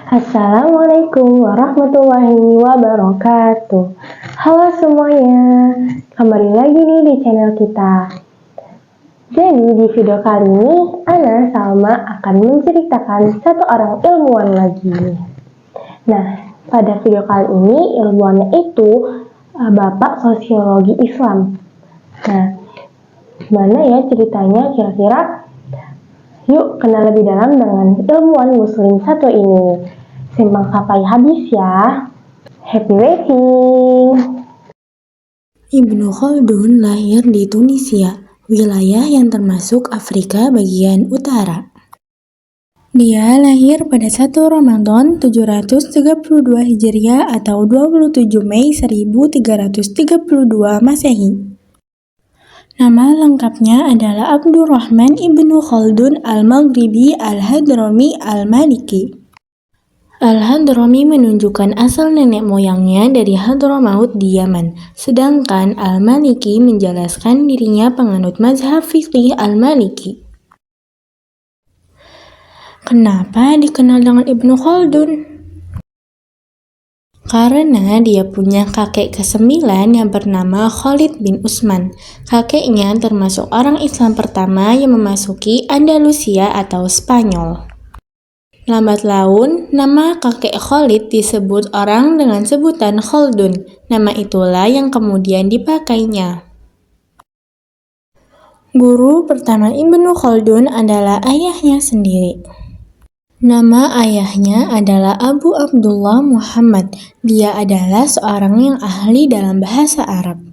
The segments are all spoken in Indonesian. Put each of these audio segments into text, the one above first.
Assalamualaikum warahmatullahi wabarakatuh. Halo semuanya, kembali lagi nih di channel kita. Jadi di video kali ini, Ana Salma akan menceritakan satu orang ilmuwan lagi. Nah, pada video kali ini ilmuwannya itu Bapak Sosiologi Islam. Nah, gimana ya ceritanya kira-kira? Yuk kenal lebih dalam dengan ilmuwan muslim satu ini. Simak sampai habis ya. Happy waiting. Ibnu Khaldun lahir di Tunisia, wilayah yang termasuk Afrika bagian utara. Dia lahir pada 1 Ramadan 732 Hijriah atau 27 Mei 1332 Masehi. Nama lengkapnya adalah Abdurrahman Ibnu Khaldun Al-Maghribi Al-Hadrami Al-Maliki. Al-Hadrami menunjukkan asal nenek moyangnya dari Hadramaut di Yaman, sedangkan Al-Maliki menjelaskan dirinya penganut mazhab fiqih Al-Maliki. Kenapa dikenal dengan Ibnu Khaldun? Karena dia punya kakek ke-9 yang bernama Khalid bin Utsman. Kakeknya termasuk orang Islam pertama yang memasuki Andalusia atau Spanyol. Lambat laun, nama kakek Khalid disebut orang dengan sebutan Khaldun. Nama itulah yang kemudian dipakainya. Guru pertama Ibnu Khaldun adalah ayahnya sendiri. Nama ayahnya adalah Abu Abdullah Muhammad. Dia adalah seorang yang ahli dalam bahasa Arab.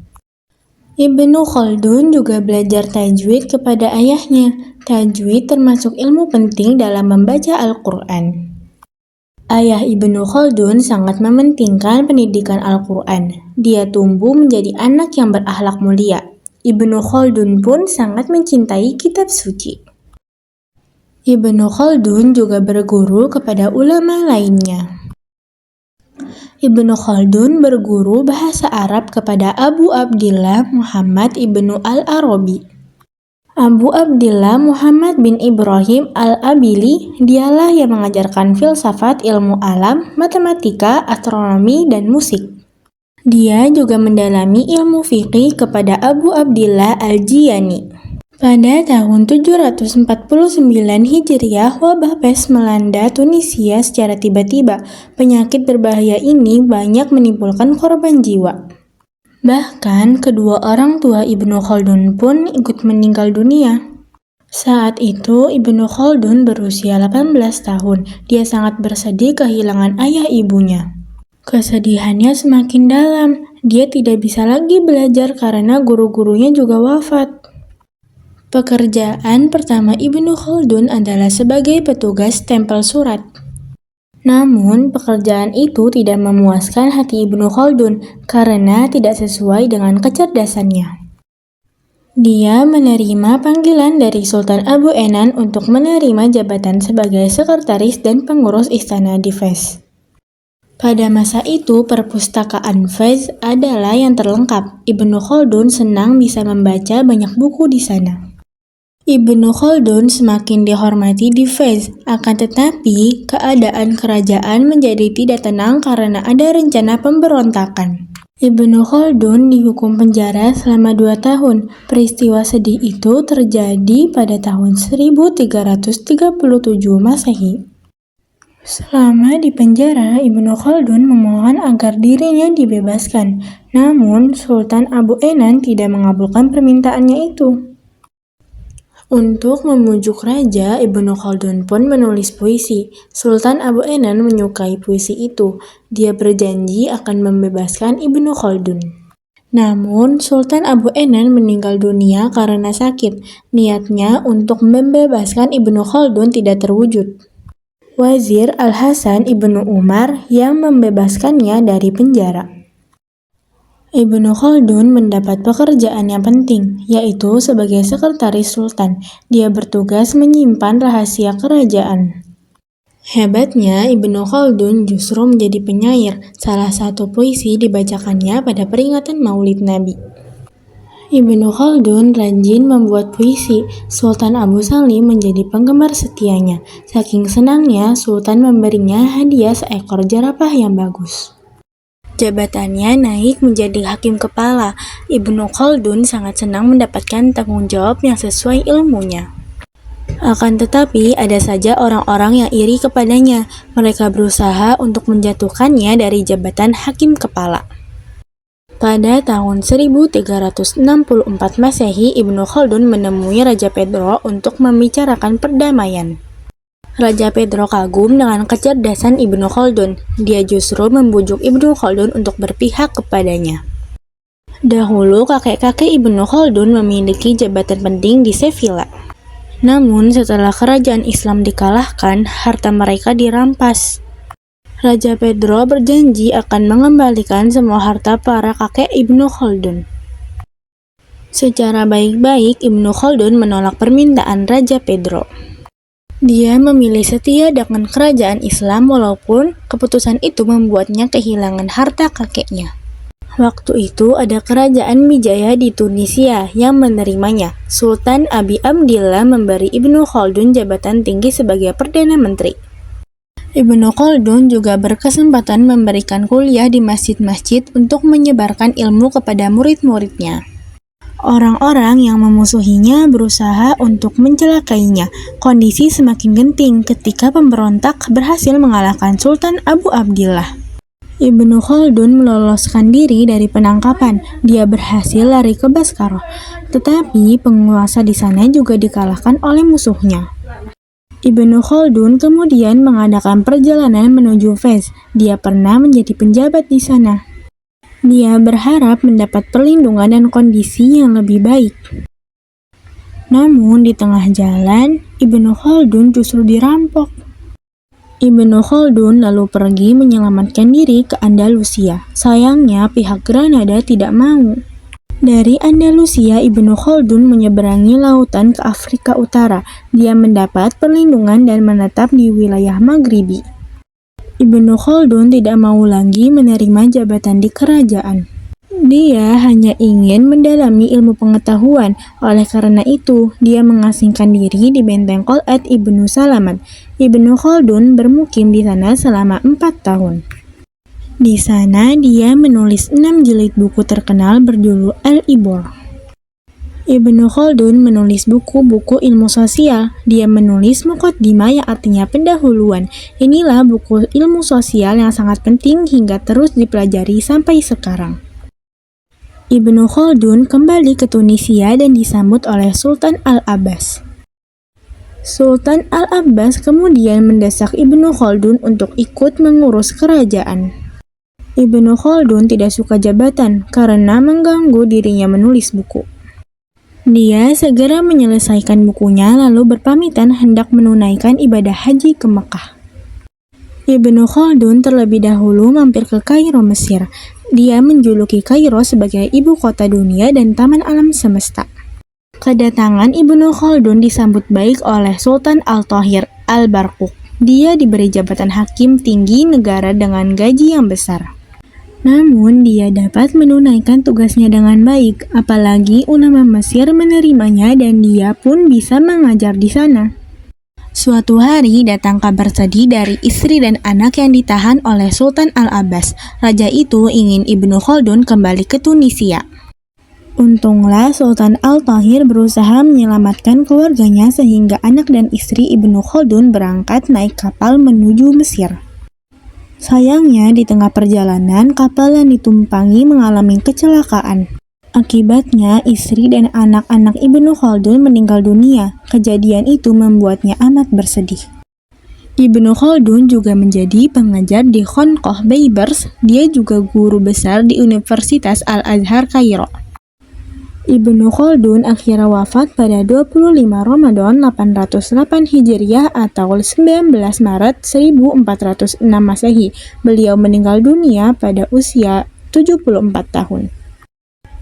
Ibnu Khaldun juga belajar tajwid kepada ayahnya. Tajwid termasuk ilmu penting dalam membaca Al-Quran. Ayah Ibnu Khaldun sangat mementingkan pendidikan Al-Quran. Dia tumbuh menjadi anak yang berakhlak mulia. Ibnu Khaldun pun sangat mencintai kitab suci. Ibnu Khaldun juga berguru kepada ulama lainnya. Ibnu Khaldun berguru bahasa Arab kepada Abu Abdillah Muhammad ibnu Al-Arabi. Abu Abdillah Muhammad bin Ibrahim Al-Abili, dialah yang mengajarkan filsafat, ilmu alam, matematika, astronomi, dan musik. Dia juga mendalami ilmu fiqih kepada Abu Abdillah Al-Jiyani. Pada tahun 749 Hijriah, wabah pes melanda Tunisia secara tiba-tiba. Penyakit berbahaya ini banyak menimbulkan korban jiwa. Bahkan, kedua orang tua Ibnu Khaldun pun ikut meninggal dunia. Saat itu, Ibnu Khaldun berusia 18 tahun. Dia sangat bersedih kehilangan ayah ibunya. Kesedihannya semakin dalam. Dia tidak bisa lagi belajar karena guru-gurunya juga wafat. Pekerjaan pertama Ibnu Khaldun adalah sebagai petugas stempel surat. Namun, pekerjaan itu tidak memuaskan hati Ibnu Khaldun karena tidak sesuai dengan kecerdasannya. Dia menerima panggilan dari Sultan Abu Enan untuk menerima jabatan sebagai sekretaris dan pengurus istana di Fez. Pada masa itu, perpustakaan Fez adalah yang terlengkap. Ibnu Khaldun senang bisa membaca banyak buku di sana. Ibnu Khaldun semakin dihormati di Fez, akan tetapi keadaan kerajaan menjadi tidak tenang karena ada rencana pemberontakan. Ibnu Khaldun dihukum penjara selama 2 tahun. Peristiwa sedih itu terjadi pada tahun 1337 Masehi. Selama di penjara, Ibnu Khaldun memohon agar dirinya dibebaskan. Namun, Sultan Abu Enan tidak mengabulkan permintaannya itu. Untuk memujuk raja, Ibnu Khaldun pun menulis puisi. Sultan Abu Enan menyukai puisi itu. Dia berjanji akan membebaskan Ibnu Khaldun. Namun, Sultan Abu Enan meninggal dunia karena sakit. Niatnya untuk membebaskan Ibnu Khaldun tidak terwujud. Wazir Al-Hasan Ibnu Umar yang membebaskannya dari penjara. Ibnu Khaldun mendapat pekerjaan yang penting, yaitu sebagai sekretaris sultan. Dia bertugas menyimpan rahasia kerajaan. Hebatnya, Ibnu Khaldun justru menjadi penyair. Salah satu puisi dibacakannya pada peringatan Maulid Nabi. Ibnu Khaldun rajin membuat puisi. Sultan Abu Salim menjadi penggemar setianya. Saking senangnya, Sultan memberinya hadiah seekor jerapah yang bagus. Jabatannya naik menjadi hakim kepala. Ibnu Khaldun sangat senang mendapatkan tanggung jawab yang sesuai ilmunya. Akan tetapi, ada saja orang-orang yang iri kepadanya. Mereka berusaha untuk menjatuhkannya dari jabatan hakim kepala. Pada tahun 1364 Masehi, Ibnu Khaldun menemui Raja Pedro untuk membicarakan perdamaian. Raja Pedro kagum dengan kecerdasan Ibnu Khaldun. Dia justru membujuk Ibnu Khaldun untuk berpihak kepadanya. Dahulu, kakek-kakek Ibnu Khaldun memiliki jabatan penting di Sevilla. Namun, setelah kerajaan Islam dikalahkan, harta mereka dirampas. Raja Pedro berjanji akan mengembalikan semua harta para kakek Ibnu Khaldun. Secara baik-baik, Ibnu Khaldun menolak permintaan Raja Pedro. Dia memilih setia dengan kerajaan Islam walaupun keputusan itu membuatnya kehilangan harta kakeknya. Waktu itu ada kerajaan Wijaya di Tunisia yang menerimanya. Sultan Abi Abdillah memberi Ibnu Khaldun jabatan tinggi sebagai Perdana Menteri. Ibnu Khaldun juga berkesempatan memberikan kuliah di masjid-masjid untuk menyebarkan ilmu kepada murid-muridnya. Orang-orang yang memusuhinya berusaha untuk mencelakainya. Kondisi semakin genting ketika pemberontak berhasil mengalahkan Sultan Abu Abdillah. Ibnu Khaldun meloloskan diri dari penangkapan. Dia berhasil lari ke Baskara, tetapi penguasa di sana juga dikalahkan oleh musuhnya. Ibnu Khaldun kemudian mengadakan perjalanan menuju Fez. Dia pernah menjadi penjabat di sana. Dia berharap mendapat perlindungan dan kondisi yang lebih baik. Namun di tengah jalan, Ibnu Khaldun justru dirampok. Ibnu Khaldun lalu pergi menyelamatkan diri ke Andalusia. Sayangnya pihak Granada tidak mau. Dari Andalusia, Ibnu Khaldun menyeberangi lautan ke Afrika Utara. Dia mendapat perlindungan dan menetap di wilayah Maghribi. Ibnu Khaldun tidak mau lagi menerima jabatan di kerajaan. Dia hanya ingin mendalami ilmu pengetahuan. Oleh karena itu, dia mengasingkan diri di benteng Qal'at Ibnu Salamat. Ibnu Khaldun bermukim di sana selama 4 tahun. Di sana, dia menulis 6 jilid buku terkenal berjudul Al-Ibor. Ibnu Khaldun menulis buku-buku ilmu sosial. Dia menulis Muqaddimah yang artinya pendahuluan. Inilah buku ilmu sosial yang sangat penting hingga terus dipelajari sampai sekarang. Ibnu Khaldun kembali ke Tunisia dan disambut oleh Sultan Al-Abbas. Sultan Al-Abbas kemudian mendesak Ibnu Khaldun untuk ikut mengurus kerajaan. Ibnu Khaldun tidak suka jabatan karena mengganggu dirinya menulis buku. Dia segera menyelesaikan bukunya lalu berpamitan hendak menunaikan ibadah haji ke Mekah. Ibnu Khaldun terlebih dahulu mampir ke Kairo, Mesir. Dia menjuluki Kairo sebagai ibu kota dunia dan taman alam semesta. Kedatangan Ibnu Khaldun disambut baik oleh Sultan Al-Tahir Al-Barquk. Dia diberi jabatan hakim tinggi negara dengan gaji yang besar. Namun, dia dapat menunaikan tugasnya dengan baik, apalagi ulama Mesir menerimanya dan dia pun bisa mengajar di sana. Suatu hari datang kabar sedih dari istri dan anak yang ditahan oleh Sultan Al-Abbas. Raja itu ingin Ibnu Khaldun kembali ke Tunisia. Untunglah Sultan Al-Tahir berusaha menyelamatkan keluarganya sehingga anak dan istri Ibnu Khaldun berangkat naik kapal menuju Mesir. Sayangnya, di tengah perjalanan, kapal yang ditumpangi mengalami kecelakaan. Akibatnya, istri dan anak-anak Ibnu Khaldun meninggal dunia. Kejadian itu membuatnya amat bersedih. Ibnu Khaldun juga menjadi pengajar di Khanqah Baybars. Dia juga guru besar di Universitas Al-Azhar Kairo. Ibnu Khaldun akhirnya wafat pada 25 Ramadan 808 Hijriah atau 19 Maret 1406 Masehi. Beliau meninggal dunia pada usia 74 tahun.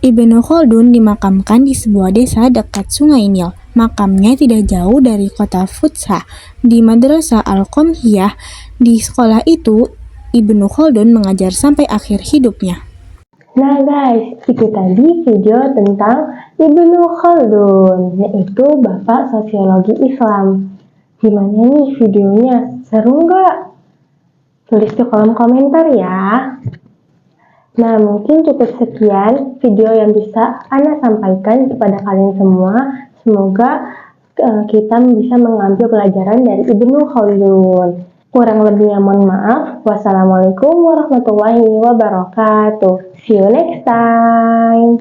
Ibnu Khaldun dimakamkan di sebuah desa dekat Sungai Nil. Makamnya tidak jauh dari kota Futsah, di Madrasah Al-Qomhiyah. Di sekolah itu, Ibnu Khaldun mengajar sampai akhir hidupnya. Nah guys, itu tadi video tentang Ibnu Khaldun, yaitu Bapak Sosiologi Islam. Gimana nih videonya? Seru nggak? Tulis di kolom komentar ya. Nah, mungkin cukup sekian video yang bisa Ana sampaikan kepada kalian semua. Semoga kita bisa mengambil pelajaran dari Ibnu Khaldun. Kurang lebihnya mohon maaf. Wassalamualaikum warahmatullahi wabarakatuh. See you next time.